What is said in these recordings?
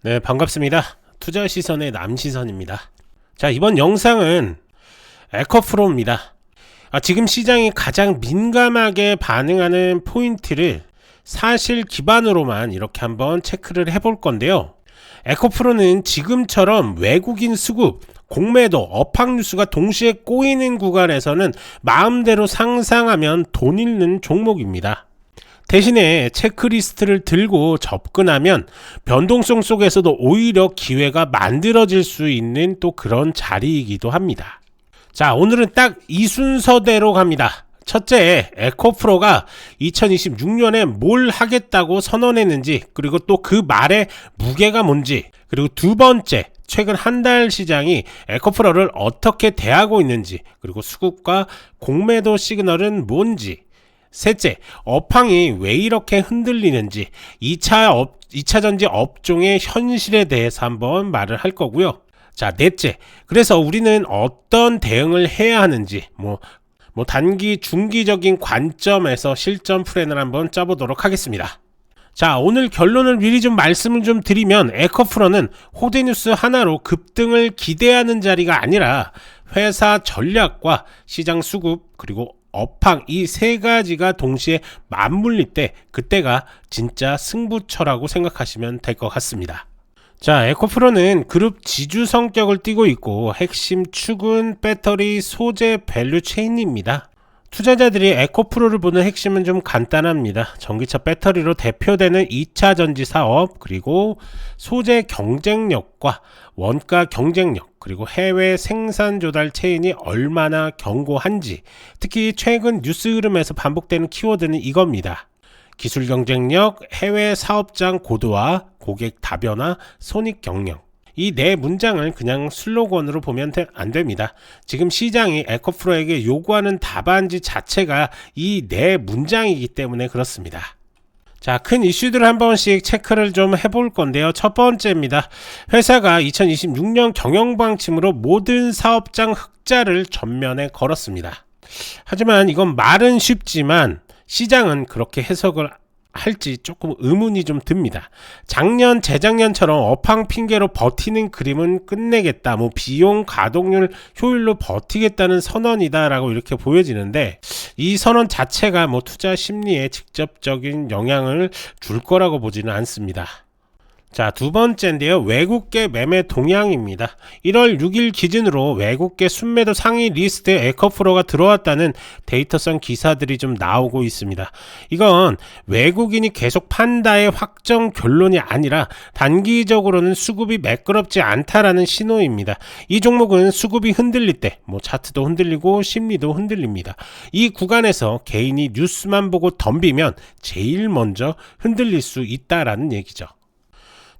네, 반갑습니다. 투자 시선의 남시선입니다. 자, 이번 영상은 에코프로입니다. 지금 시장이 가장 민감하게 반응하는 포인트를 사실 기반으로만 이렇게 한번 체크를 해볼 건데요. 에코프로는 지금처럼 외국인 수급, 공매도, 업황 뉴스가 동시에 꼬이는 구간에서는 마음대로 상상하면 돈 잃는 종목입니다. 대신에 체크리스트를 들고 접근하면 변동성 속에서도 오히려 기회가 만들어질 수 있는 또 그런 자리이기도 합니다. 자, 오늘은 딱 이 순서대로 갑니다. 첫째, 에코프로가 2026년에 뭘 하겠다고 선언했는지, 그리고 또 그 말의 무게가 뭔지, 그리고 두 번째, 최근 한 달 시장이 에코프로를 어떻게 대하고 있는지, 그리고 수급과 공매도 시그널은 뭔지, 셋째, 업황이 왜 이렇게 흔들리는지 2차전지 업종의 현실에 대해서 한번 말을 할 거고요. 자, 넷째, 그래서 우리는 어떤 대응을 해야 하는지 단기, 중기적인 관점에서 실전 플랜을 한번 짜보도록 하겠습니다. 자, 오늘 결론을 미리 좀 말씀을 좀 드리면 에코프로는 호재뉴스 하나로 급등을 기대하는 자리가 아니라 회사 전략과 시장 수급 그리고 업황 이 세 가지가 동시에 맞물릴 때 그때가 진짜 승부처라고 생각하시면 될 것 같습니다. 자, 에코프로는 그룹 지주 성격을 띠고 있고 핵심 축은 배터리 소재 밸류 체인입니다. 투자자들이 에코프로를 보는 핵심은 좀 간단합니다. 전기차 배터리로 대표되는 2차 전지 사업, 그리고 소재 경쟁력과 원가 경쟁력, 그리고 해외 생산 조달 체인이 얼마나 견고한지, 특히 최근 뉴스 흐름에서 반복되는 키워드는 이겁니다. 기술 경쟁력, 해외 사업장 고도화, 고객 다변화, 손익 경영. 이 네 문장을 그냥 슬로건으로 보면 안 됩니다. 지금 시장이 에코프로에게 요구하는 답안지 자체가 이 네 문장이기 때문에 그렇습니다. 자, 큰 이슈들을 한 번씩 체크를 좀 해볼 건데요. 첫 번째입니다. 회사가 2026년 경영방침으로 모든 사업장 흑자를 전면에 걸었습니다. 하지만 이건 말은 쉽지만 시장은 그렇게 해석을 할지 조금 의문이 좀 듭니다. 작년, 재작년처럼 업황 핑계로 버티는 그림은 끝내겠다. 비용, 가동률, 효율로 버티겠다는 선언이다 라고 이렇게 보여지는데 이 선언 자체가 투자 심리에 직접적인 영향을 줄 거라고 보지는 않습니다. 자, 두 번째인데요. 외국계 매매 동향입니다. 1월 6일 기준으로 외국계 순매도 상위 리스트에 에코프로가 들어왔다는 데이터성 기사들이 좀 나오고 있습니다. 이건 외국인이 계속 판다의 확정 결론이 아니라 단기적으로는 수급이 매끄럽지 않다라는 신호입니다. 이 종목은 수급이 흔들릴 때 차트도 흔들리고 심리도 흔들립니다. 이 구간에서 개인이 뉴스만 보고 덤비면 제일 먼저 흔들릴 수 있다라는 얘기죠.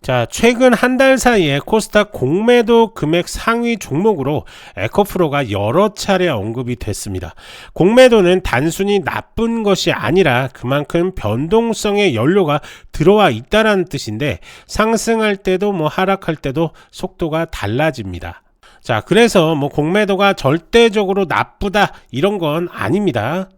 자, 최근 한 달 사이에 코스닥 공매도 금액 상위 종목으로 에코프로가 여러 차례 언급이 됐습니다. 공매도는 단순히 나쁜 것이 아니라 그만큼 변동성의 연료가 들어와 있다는 뜻인데 상승할 때도 하락할 때도 속도가 달라집니다. 자, 그래서 공매도가 절대적으로 나쁘다 이런 건 아닙니다.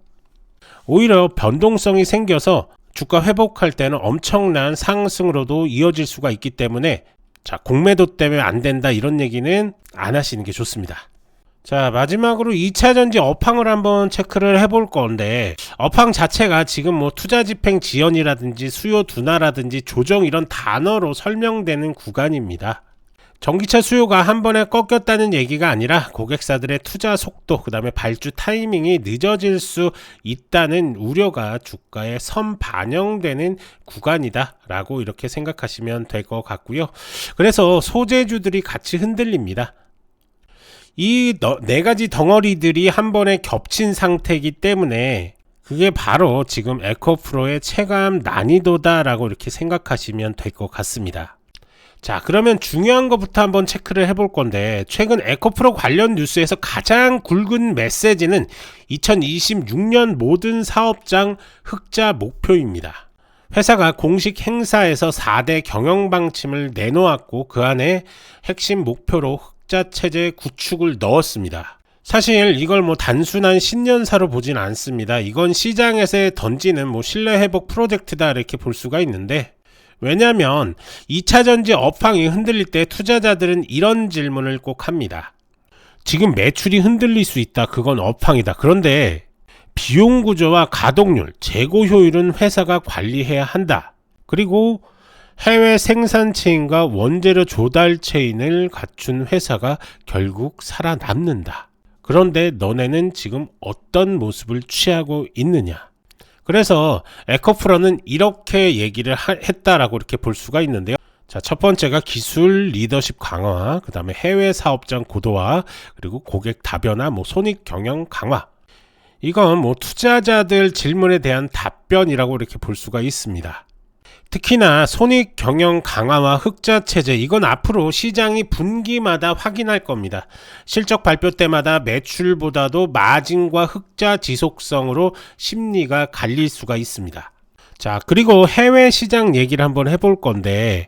오히려 변동성이 생겨서 주가 회복할 때는 엄청난 상승으로도 이어질 수가 있기 때문에 자, 공매도 때문에 안 된다 이런 얘기는 안 하시는 게 좋습니다. 자, 마지막으로 2차 전지 업황을 한번 체크를 해볼 건데 업황 자체가 지금 투자 집행 지연이라든지 수요 둔화라든지 조정 이런 단어로 설명되는 구간입니다. 전기차 수요가 한 번에 꺾였다는 얘기가 아니라 고객사들의 투자 속도, 그 다음에 발주 타이밍이 늦어질 수 있다는 우려가 주가에 선반영되는 구간이다 라고 이렇게 생각하시면 될 것 같고요. 그래서 소재주들이 같이 흔들립니다. 이 네 가지 덩어리들이 한 번에 겹친 상태이기 때문에 그게 바로 지금 에코프로의 체감 난이도다 라고 이렇게 생각하시면 될 것 같습니다. 자, 그러면 중요한 것부터 한번 체크를 해볼 건데 최근 에코프로 관련 뉴스에서 가장 굵은 메시지는 2026년 모든 사업장 흑자 목표입니다. 회사가 공식 행사에서 4대 경영 방침을 내놓았고 그 안에 핵심 목표로 흑자 체제 구축을 넣었습니다. 사실 이걸 단순한 신년사로 보진 않습니다. 이건 시장에서 던지는 신뢰 회복 프로젝트다 이렇게 볼 수가 있는데 왜냐하면 2차전지 업황이 흔들릴 때 투자자들은 이런 질문을 꼭 합니다. 지금 매출이 흔들릴 수 있다. 그건 업황이다. 그런데 비용 구조와 가동률, 재고 효율은 회사가 관리해야 한다. 그리고 해외 생산 체인과 원재료 조달 체인을 갖춘 회사가 결국 살아남는다. 그런데 너네는 지금 어떤 모습을 취하고 있느냐? 그래서 에코프로는 이렇게 얘기를 했다라고 이렇게 볼 수가 있는데요. 자, 첫 번째가 기술 리더십 강화, 그 다음에 해외 사업장 고도화, 그리고 고객 다변화, 손익 경영 강화. 이건 투자자들 질문에 대한 답변이라고 이렇게 볼 수가 있습니다. 특히나 손익 경영 강화와 흑자 체제, 이건 앞으로 시장이 분기마다 확인할 겁니다. 실적 발표 때마다 매출보다도 마진과 흑자 지속성으로 심리가 갈릴 수가 있습니다. 자, 그리고 해외 시장 얘기를 한번 해볼 건데,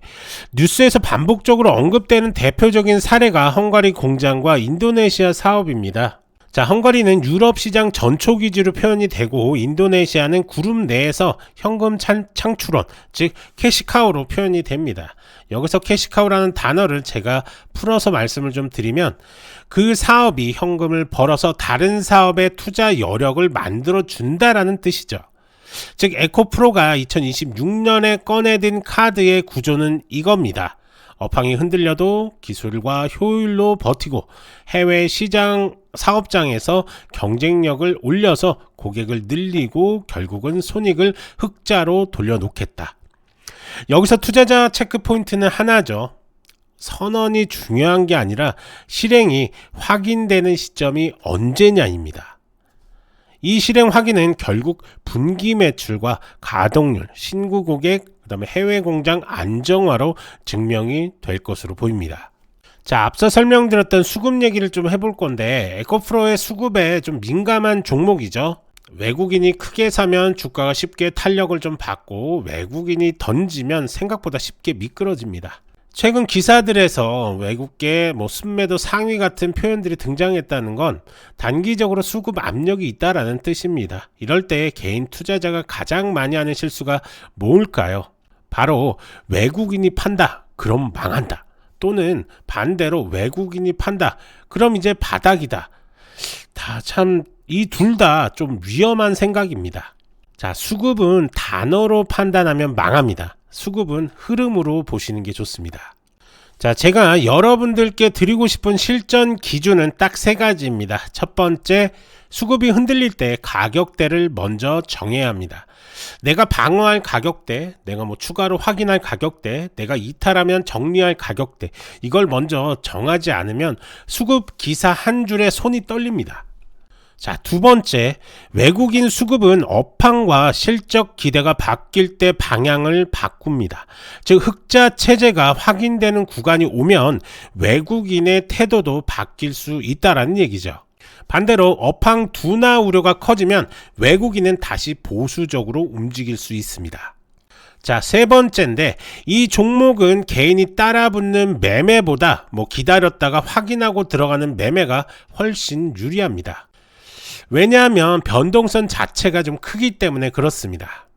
뉴스에서 반복적으로 언급되는 대표적인 사례가 헝가리 공장과 인도네시아 사업입니다. 자, 헝가리는 유럽 시장 전초 기지로 표현이 되고, 인도네시아는 그룹 내에서 현금 창출원, 즉 캐시카우로 표현이 됩니다. 여기서 캐시카우라는 단어를 제가 풀어서 말씀을 좀 드리면, 그 사업이 현금을 벌어서 다른 사업에 투자 여력을 만들어 준다라는 뜻이죠. 즉 에코프로가 2026년에 꺼내든 카드의 구조는 이겁니다. 업황이 흔들려도 기술과 효율로 버티고 해외 시장 사업장에서 경쟁력을 올려서 고객을 늘리고 결국은 손익을 흑자로 돌려놓겠다. 여기서 투자자 체크 포인트는 하나죠. 선언이 중요한 게 아니라 실행이 확인되는 시점이 언제냐입니다. 이 실행 확인은 결국 분기 매출과 가동률, 신규 고객, 그 다음에 해외 공장 안정화로 증명이 될 것으로 보입니다. 자, 앞서 설명드렸던 수급 얘기를 좀 해볼 건데, 에코프로의 수급에 좀 민감한 종목이죠. 외국인이 크게 사면 주가가 쉽게 탄력을 좀 받고, 외국인이 던지면 생각보다 쉽게 미끄러집니다. 최근 기사들에서 외국계 순매도 상위 같은 표현들이 등장했다는 건 단기적으로 수급 압력이 있다라는 뜻입니다. 이럴 때 개인 투자자가 가장 많이 하는 실수가 뭘까요? 바로 외국인이 판다, 그럼 망한다. 또는 반대로 외국인이 판다, 그럼 이제 바닥이다. 이 둘 다 좀 위험한 생각입니다. 자, 수급은 단어로 판단하면 망합니다. 수급은 흐름으로 보시는 게 좋습니다. 자, 제가 여러분들께 드리고 싶은 실전 기준은 딱 세 가지입니다. 첫 번째, 수급이 흔들릴 때 가격대를 먼저 정해야 합니다. 내가 방어할 가격대, 내가 추가로 확인할 가격대, 내가 이탈하면 정리할 가격대, 이걸 먼저 정하지 않으면 수급 기사 한 줄에 손이 떨립니다. 자, 두 번째, 외국인 수급은 업황과 실적 기대가 바뀔 때 방향을 바꿉니다. 즉 흑자 체제가 확인되는 구간이 오면 외국인의 태도도 바뀔 수 있다라는 얘기죠. 반대로 업황 둔화 우려가 커지면 외국인은 다시 보수적으로 움직일 수 있습니다. 자, 세 번째인데, 이 종목은 개인이 따라붙는 매매보다 기다렸다가 확인하고 들어가는 매매가 훨씬 유리합니다. 왜냐하면 변동성 자체가 좀 크기 때문에 그렇습니다.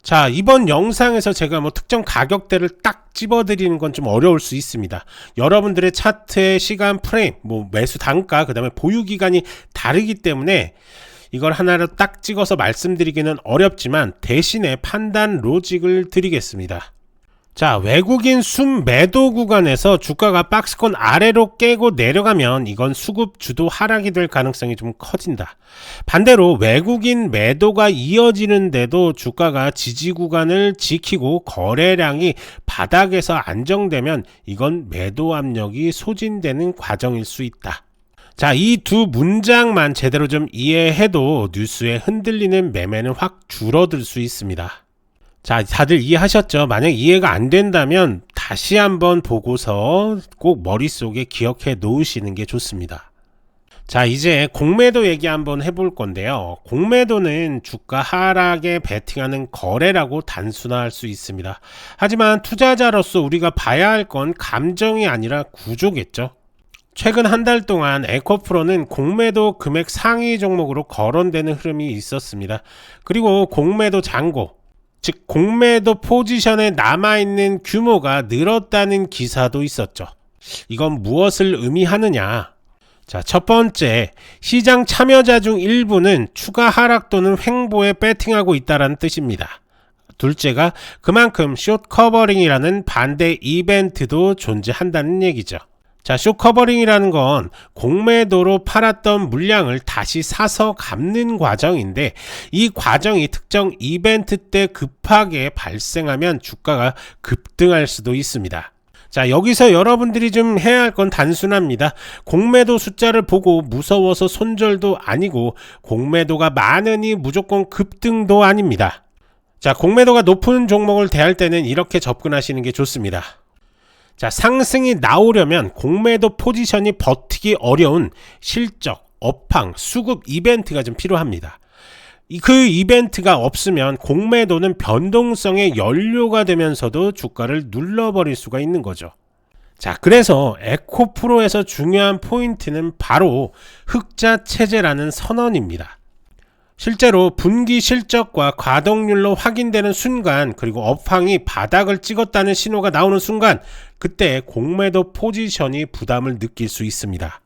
자, 이번 영상에서 제가 특정 가격대를 딱 집어드리는 건 좀 어려울 수 있습니다. 여러분들의 차트의 시간 프레임, 매수 단가, 그 다음에 보유 기간이 다르기 때문에 이걸 하나로 딱 찍어서 말씀드리기는 어렵지만 대신에 판단 로직을 드리겠습니다. 자, 외국인 순매도 구간에서 주가가 박스권 아래로 깨고 내려가면 이건 수급 주도 하락이 될 가능성이 좀 커진다. 반대로 외국인 매도가 이어지는데도 주가가 지지 구간을 지키고 거래량이 바닥에서 안정되면 이건 매도 압력이 소진되는 과정일 수 있다. 자, 이 두 문장만 제대로 좀 이해해도 뉴스에 흔들리는 매매는 확 줄어들 수 있습니다. 자, 다들 이해하셨죠? 만약 이해가 안 된다면 다시 한번 보고서 꼭 머릿속에 기억해 놓으시는 게 좋습니다. 자, 이제 공매도 얘기 한번 해볼 건데요. 공매도는 주가 하락에 베팅하는 거래라고 단순화할 수 있습니다. 하지만 투자자로서 우리가 봐야 할 건 감정이 아니라 구조겠죠. 최근 한 달 동안 에코프로는 공매도 금액 상위 종목으로 거론되는 흐름이 있었습니다. 그리고 공매도 잔고, 즉 공매도 포지션에 남아있는 규모가 늘었다는 기사도 있었죠. 이건 무엇을 의미하느냐? 자, 첫 번째, 시장 참여자 중 일부는 추가 하락 또는 횡보에 배팅하고 있다는 뜻입니다. 둘째가 그만큼 숏 커버링이라는 반대 이벤트도 존재한다는 얘기죠. 자, 숏 커버링이라는 건 공매도로 팔았던 물량을 다시 사서 갚는 과정인데, 이 과정이 특정 이벤트 때 급하게 발생하면 주가가 급등할 수도 있습니다. 자, 여기서 여러분들이 좀 해야 할 건 단순합니다. 공매도 숫자를 보고 무서워서 손절도 아니고, 공매도가 많으니 무조건 급등도 아닙니다. 자, 공매도가 높은 종목을 대할 때는 이렇게 접근하시는 게 좋습니다. 자, 상승이 나오려면 공매도 포지션이 버티기 어려운 실적, 업황, 수급 이벤트가 좀 필요합니다. 그 이벤트가 없으면 공매도는 변동성의 연료가 되면서도 주가를 눌러버릴 수가 있는 거죠. 자, 그래서 에코프로에서 중요한 포인트는 바로 흑자 체제라는 선언입니다. 실제로 분기 실적과 과동률로 확인되는 순간, 그리고 업황이 바닥을 찍었다는 신호가 나오는 순간, 그때 공매도 포지션이 부담을 느낄 수 있습니다.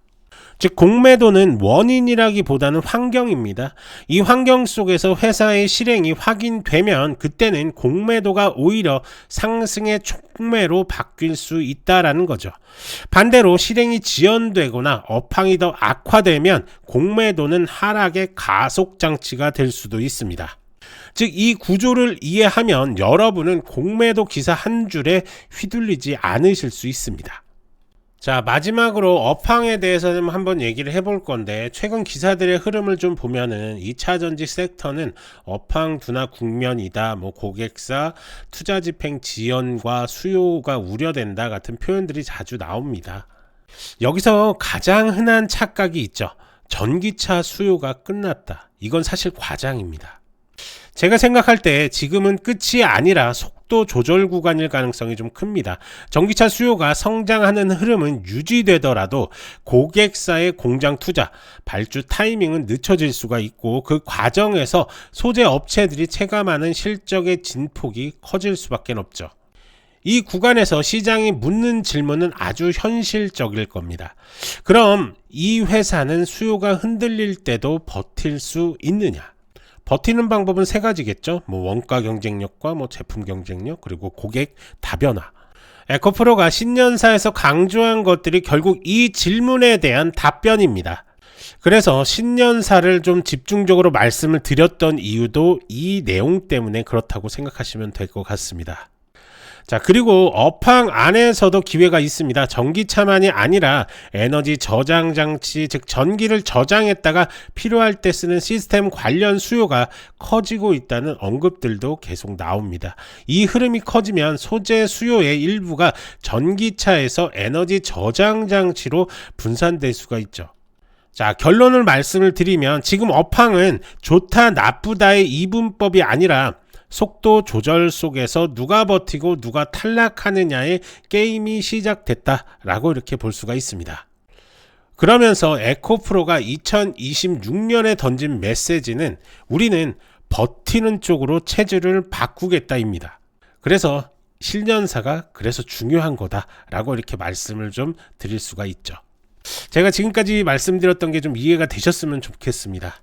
즉 공매도는 원인이라기보다는 환경입니다. 이 환경 속에서 회사의 실행이 확인되면 그때는 공매도가 오히려 상승의 촉매로 바뀔 수 있다라는 거죠. 반대로 실행이 지연되거나 업황이 더 악화되면 공매도는 하락의 가속 장치가 될 수도 있습니다. 즉 이 구조를 이해하면 여러분은 공매도 기사 한 줄에 휘둘리지 않으실 수 있습니다. 자, 마지막으로 업황에 대해서는 한번 얘기를 해볼 건데, 최근 기사들의 흐름을 좀 보면은 2차전지 섹터는 업황 둔화 국면이다, 고객사 투자 집행 지연과 수요가 우려된다 같은 표현들이 자주 나옵니다. 여기서 가장 흔한 착각이 있죠. 전기차 수요가 끝났다. 이건 사실 과장입니다. 제가 생각할 때 지금은 끝이 아니라 속도 조절 구간일 가능성이 좀 큽니다. 전기차 수요가 성장하는 흐름은 유지되더라도 고객사의 공장 투자, 발주 타이밍은 늦춰질 수가 있고, 그 과정에서 소재 업체들이 체감하는 실적의 진폭이 커질 수밖에 없죠. 이 구간에서 시장이 묻는 질문은 아주 현실적일 겁니다. 그럼 이 회사는 수요가 흔들릴 때도 버틸 수 있느냐? 버티는 방법은 세 가지겠죠. 원가 경쟁력과 제품 경쟁력, 그리고 고객 다변화. 에코프로가 신년사에서 강조한 것들이 결국 이 질문에 대한 답변입니다. 그래서 신년사를 좀 집중적으로 말씀을 드렸던 이유도 이 내용 때문에 그렇다고 생각하시면 될 것 같습니다. 자, 그리고 업황 안에서도 기회가 있습니다. 전기차만이 아니라 에너지 저장 장치, 즉 전기를 저장했다가 필요할 때 쓰는 시스템 관련 수요가 커지고 있다는 언급들도 계속 나옵니다. 이 흐름이 커지면 소재 수요의 일부가 전기차에서 에너지 저장 장치로 분산될 수가 있죠. 자, 결론을 말씀을 드리면 지금 업황은 좋다 나쁘다의 이분법이 아니라 속도 조절 속에서 누가 버티고 누가 탈락하느냐의 게임이 시작됐다라고 이렇게 볼 수가 있습니다. 그러면서 에코프로가 2026년에 던진 메시지는 우리는 버티는 쪽으로 체질을 바꾸겠다입니다. 그래서 신년사가 그래서 중요한 거다라고 이렇게 말씀을 좀 드릴 수가 있죠. 제가 지금까지 말씀드렸던 게 좀 이해가 되셨으면 좋겠습니다.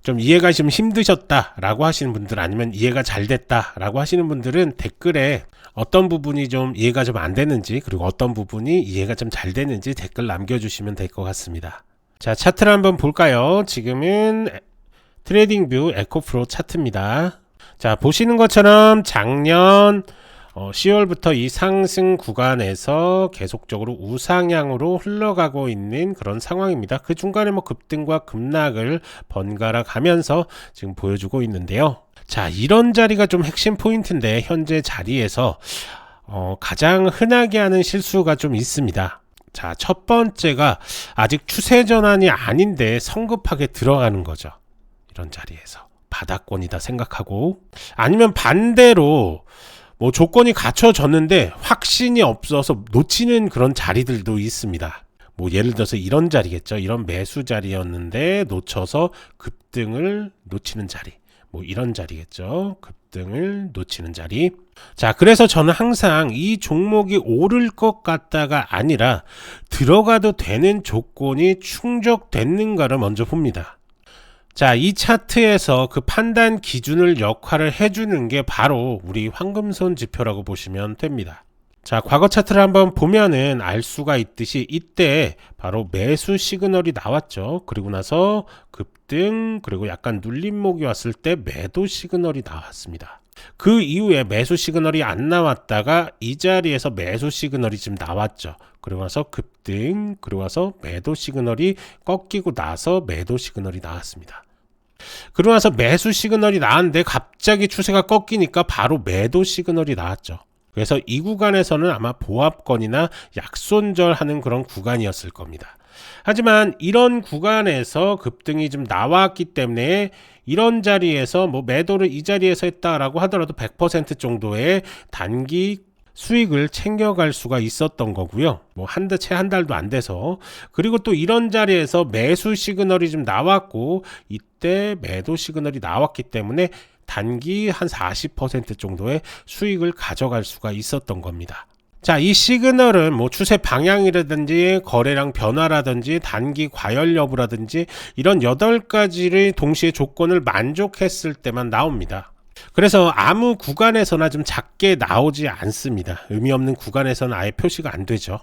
좀 이해가 좀 힘드셨다라고 하시는 분들, 아니면 이해가 잘 됐다라고 하시는 분들은 댓글에 어떤 부분이 좀 이해가 좀 안 되는지, 그리고 어떤 부분이 이해가 좀 잘 되는지 댓글 남겨주시면 될 것 같습니다. 자, 차트를 한번 볼까요? 지금은 트레이딩뷰 에코프로 차트입니다. 자, 보시는 것처럼 작년 10월부터 이 상승 구간에서 계속적으로 우상향으로 흘러가고 있는 그런 상황입니다. 그 중간에 급등과 급락을 번갈아 가면서 지금 보여주고 있는데요. 자, 이런 자리가 좀 핵심 포인트인데, 현재 자리에서 가장 흔하게 하는 실수가 좀 있습니다. 자, 첫 번째가 아직 추세 전환이 아닌데 성급하게 들어가는 거죠. 이런 자리에서 바닥권이다 생각하고, 아니면 반대로 조건이 갖춰졌는데 확신이 없어서 놓치는 그런 자리들도 있습니다. 예를 들어서 이런 자리겠죠. 이런 매수 자리였는데 놓쳐서 급등을 놓치는 자리. 뭐 이런 자리겠죠. 급등을 놓치는 자리. 자, 그래서 저는 항상 이 종목이 오를 것 같다가 아니라 들어가도 되는 조건이 충족됐는가를 먼저 봅니다. 자, 이 차트에서 그 판단 기준을 역할을 해주는 게 바로 우리 황금손 지표라고 보시면 됩니다. 자, 과거 차트를 한번 보면은 알 수가 있듯이 이때 바로 매수 시그널이 나왔죠. 그리고 나서 급등, 그리고 약간 눌림목이 왔을 때 매도 시그널이 나왔습니다. 그 이후에 매수 시그널이 안 나왔다가 이 자리에서 매수 시그널이 지금 나왔죠. 그리고 나서 급등, 그리고 나서 매도 시그널이 꺾이고 나서 매도 시그널이 나왔습니다. 그러고 나서 매수 시그널이 나왔는데 갑자기 추세가 꺾이니까 바로 매도 시그널이 나왔죠. 그래서 이 구간에서는 아마 보합권이나 약손절하는 그런 구간이었을 겁니다. 하지만 이런 구간에서 급등이 좀 나왔기 때문에 이런 자리에서 뭐 매도를 이 자리에서 했다라고 하더라도 100% 정도의 단기 수익을 챙겨갈 수가 있었던 거고요. 뭐 채 한 달도 안 돼서. 그리고 또 이런 자리에서 매수 시그널이 좀 나왔고 이때 매도 시그널이 나왔기 때문에 단기 한 40% 정도의 수익을 가져갈 수가 있었던 겁니다. 자, 이 시그널은 뭐 추세 방향이라든지 거래량 변화라든지 단기 과열 여부라든지 이런 8가지의 동시에 조건을 만족했을 때만 나옵니다. 그래서 아무 구간에서나 좀 작게 나오지 않습니다. 의미 없는 구간에서는 아예 표시가 안 되죠.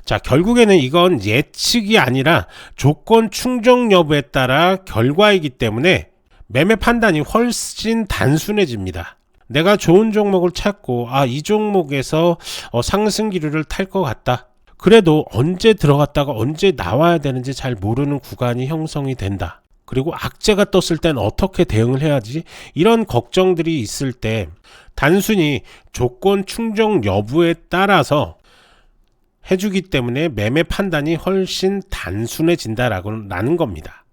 자, 결국에는 이건 예측이 아니라 조건 충족 여부에 따라 결과이기 때문에 매매 판단이 훨씬 단순해집니다. 내가 좋은 종목을 찾고 이 종목에서 상승 기류를 탈 것 같다. 그래도 언제 들어갔다가 언제 나와야 되는지 잘 모르는 구간이 형성이 된다. 그리고 악재가 떴을 땐 어떻게 대응을 해야지? 이런 걱정들이 있을 때 단순히 조건 충족 여부에 따라서 해주기 때문에 매매 판단이 훨씬 단순해진다라는 겁니다.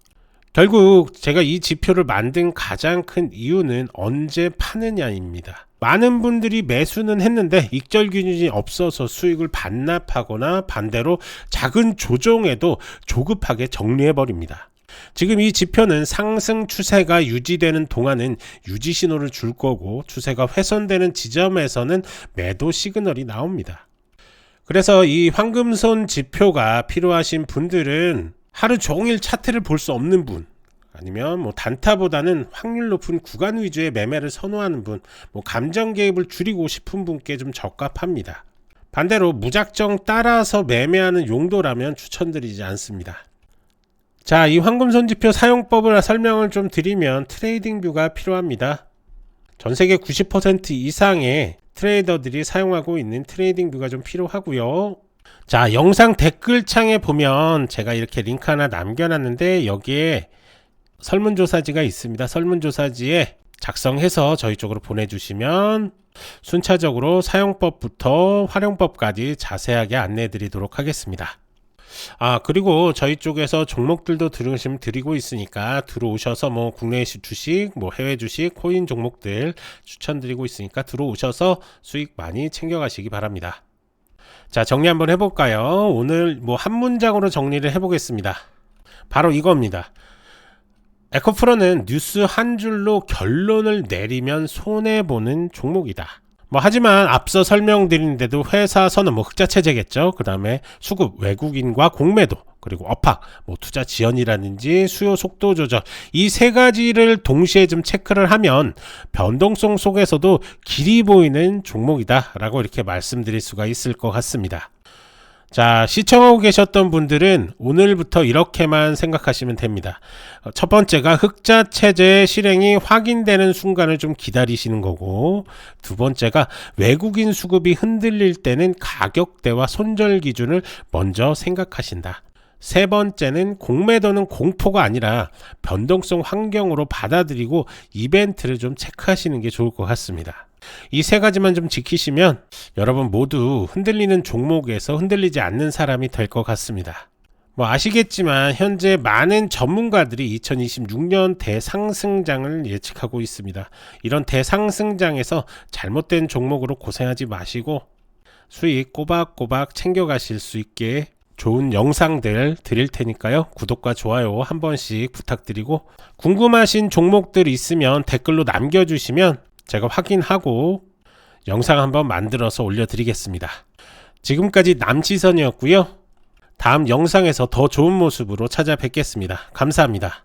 결국 제가 이 지표를 만든 가장 큰 이유는 언제 파느냐입니다. 많은 분들이 매수는 했는데 익절 기준이 없어서 수익을 반납하거나 반대로 작은 조정에도 조급하게 정리해버립니다. 지금 이 지표는 상승 추세가 유지되는 동안은 유지 신호를 줄 거고 추세가 훼손되는 지점에서는 매도 시그널이 나옵니다. 그래서 이 황금손 지표가 필요하신 분들은 하루 종일 차트를 볼 수 없는 분, 아니면 뭐 단타보다는 확률 높은 구간 위주의 매매를 선호하는 분, 뭐 감정 개입을 줄이고 싶은 분께 좀 적합합니다. 반대로 무작정 따라서 매매하는 용도라면 추천드리지 않습니다. 자, 이 황금손 지표 사용법을 설명을 좀 드리면 트레이딩 뷰가 필요합니다. 전 세계 90% 이상의 트레이더들이 사용하고 있는 트레이딩 뷰가 좀 필요하고요. 자, 영상 댓글창에 보면 제가 이렇게 링크 하나 남겨놨는데 여기에 설문조사지가 있습니다. 설문조사지에 작성해서 저희 쪽으로 보내주시면 순차적으로 사용법부터 활용법까지 자세하게 안내해 드리도록 하겠습니다. 그리고 저희 쪽에서 종목들도 드리고 있으니까 들어오셔서 뭐 국내 주식, 뭐 해외 주식, 코인 종목들 추천드리고 있으니까 들어오셔서 수익 많이 챙겨가시기 바랍니다. 자, 정리 한번 해볼까요? 오늘 뭐 한 문장으로 정리를 해보겠습니다. 바로 이겁니다. 에코프로는 뉴스 한 줄로 결론을 내리면 손해보는 종목이다. 하지만 앞서 설명드린데도 회사 선언, 흑자 체제겠죠. 그 다음에 수급, 외국인과 공매도, 그리고 업황, 투자 지연이라든지 수요 속도 조절, 이 세 가지를 동시에 좀 체크를 하면 변동성 속에서도 길이 보이는 종목이다 라고 이렇게 말씀드릴 수가 있을 것 같습니다. 자, 시청하고 계셨던 분들은 오늘부터 이렇게만 생각하시면 됩니다. 첫 번째가 흑자 체제 실행이 확인되는 순간을 좀 기다리시는 거고, 두 번째가 외국인 수급이 흔들릴 때는 가격대와 손절 기준을 먼저 생각하신다. 세 번째는 공매도는 공포가 아니라 변동성 환경으로 받아들이고 이벤트를 좀 체크하시는 게 좋을 것 같습니다. 이 세 가지만 좀 지키시면 여러분 모두 흔들리는 종목에서 흔들리지 않는 사람이 될 것 같습니다. 아시겠지만 현재 많은 전문가들이 2026년 대상승장을 예측하고 있습니다. 이런 대상승장에서 잘못된 종목으로 고생하지 마시고 수익 꼬박꼬박 챙겨가실 수 있게 좋은 영상들 드릴 테니까요. 구독과 좋아요 한 번씩 부탁드리고, 궁금하신 종목들 있으면 댓글로 남겨주시면 제가 확인하고 영상 한번 만들어서 올려드리겠습니다. 지금까지 남지선이었고요. 다음 영상에서 더 좋은 모습으로 찾아뵙겠습니다. 감사합니다.